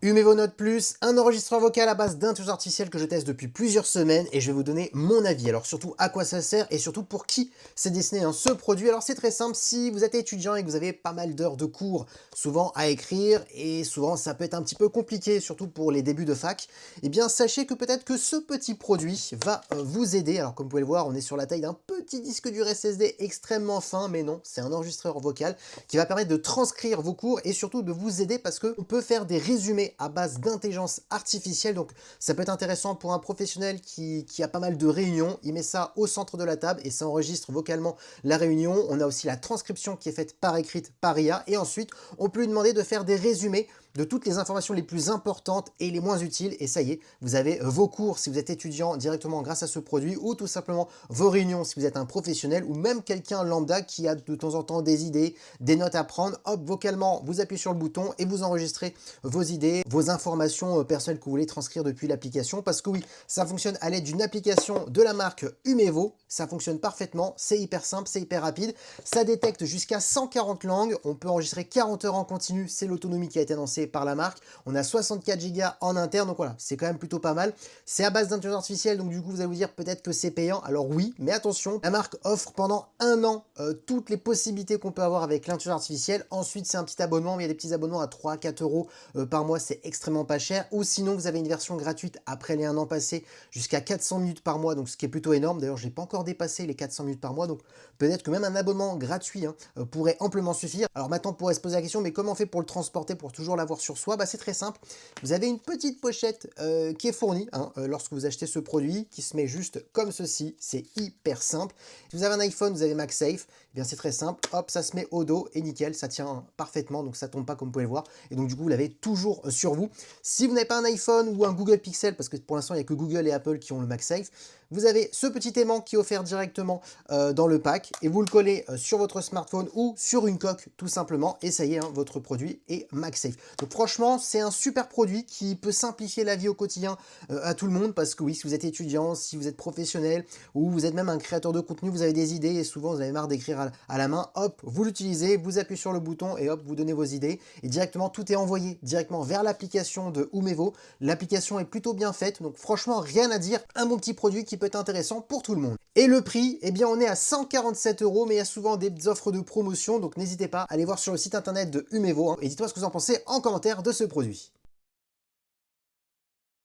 Humevo Note Plus, un enregistreur vocal à base d'intelligence artificielle que je teste depuis plusieurs semaines et je vais vous donner mon avis. Alors surtout à quoi ça sert et surtout pour qui c'est destiné ce produit. Alors c'est très simple, si vous êtes étudiant et que vous avez pas mal d'heures de cours souvent à écrire et souvent ça peut être un petit peu compliqué, surtout pour les débuts de fac, eh bien sachez que peut-être que ce petit produit va vous aider. Alors comme vous pouvez le voir, on est sur la taille d'un petit disque dur SSD extrêmement fin, mais non, c'est un enregistreur vocal qui va permettre de transcrire vos cours et surtout de vous aider parce qu'on peut faire des résumés à base d'intelligence artificielle. Donc ça peut être intéressant pour un professionnel qui a pas mal de réunions. Il met ça au centre de la table et ça enregistre vocalement la réunion. On a aussi la transcription qui est faite par écrite par IA et ensuite on peut lui demander de faire des résumés de toutes les informations les plus importantes et les moins utiles. Et ça y est, vous avez vos cours si vous êtes étudiant directement grâce à ce produit, ou tout simplement vos réunions si vous êtes un professionnel ou même quelqu'un lambda qui a de temps en temps des idées, des notes à prendre. Hop, vocalement, vous appuyez sur le bouton et vous enregistrez vos idées, vos informations personnelles que vous voulez transcrire depuis l'application. Parce que oui, ça fonctionne à l'aide d'une application de la marque Humevo. Ça fonctionne parfaitement, c'est hyper simple, c'est hyper rapide. Ça détecte jusqu'à 140 langues. On peut enregistrer 40 heures en continu, c'est l'autonomie qui a été annoncée par la marque. On a 64 Go en interne, donc voilà, c'est quand même plutôt pas mal. C'est à base d'intelligence artificielle, donc du coup vous allez vous dire peut-être que c'est payant. Alors oui, mais attention, la marque offre pendant un an toutes les possibilités qu'on peut avoir avec l'intelligence artificielle. Ensuite c'est un petit abonnement, mais il y a des petits abonnements à 3-4 euros par mois, c'est extrêmement pas cher. Ou sinon vous avez une version gratuite après les un an passés jusqu'à 400 minutes par mois, donc ce qui est plutôt énorme. D'ailleurs je n'ai pas encore dépassé les 400 minutes par mois, donc peut-être que même un abonnement gratuit pourrait amplement suffire. Alors maintenant on pourrait se poser la question, mais comment on fait pour le transporter, pour toujours l'avoir sur soi? Bah, c'est très simple, vous avez une petite pochette qui est fournie lorsque vous achetez ce produit, qui se met juste comme ceci, c'est hyper simple. Si vous avez un iPhone, vous avez MagSafe, eh bien c'est très simple, hop, ça se met au dos et nickel, ça tient parfaitement, donc ça tombe pas comme vous pouvez le voir, et donc du coup vous l'avez toujours sur vous. Si vous n'avez pas un iPhone ou un Google Pixel, parce que pour l'instant il n'y a que Google et Apple qui ont le MagSafe, vous avez ce petit aimant qui est offert directement dans le pack et vous le collez sur votre smartphone ou sur une coque tout simplement et ça y est, votre produit est MagSafe. Donc franchement, c'est un super produit qui peut simplifier la vie au quotidien à tout le monde parce que oui, si vous êtes étudiant, si vous êtes professionnel ou vous êtes même un créateur de contenu, vous avez des idées et souvent vous avez marre d'écrire à la main, hop, vous l'utilisez, vous appuyez sur le bouton et hop, vous donnez vos idées et directement tout est envoyé directement vers l'application de Humevo. L'application est plutôt bien faite, donc franchement rien à dire, un bon petit produit qui peut être intéressant pour tout le monde. Et le prix, eh bien on est à 147 €, mais il y a souvent des offres de promotion, donc n'hésitez pas à aller voir sur le site internet de Humevo et dites-moi ce que vous en pensez en commentaire de ce produit.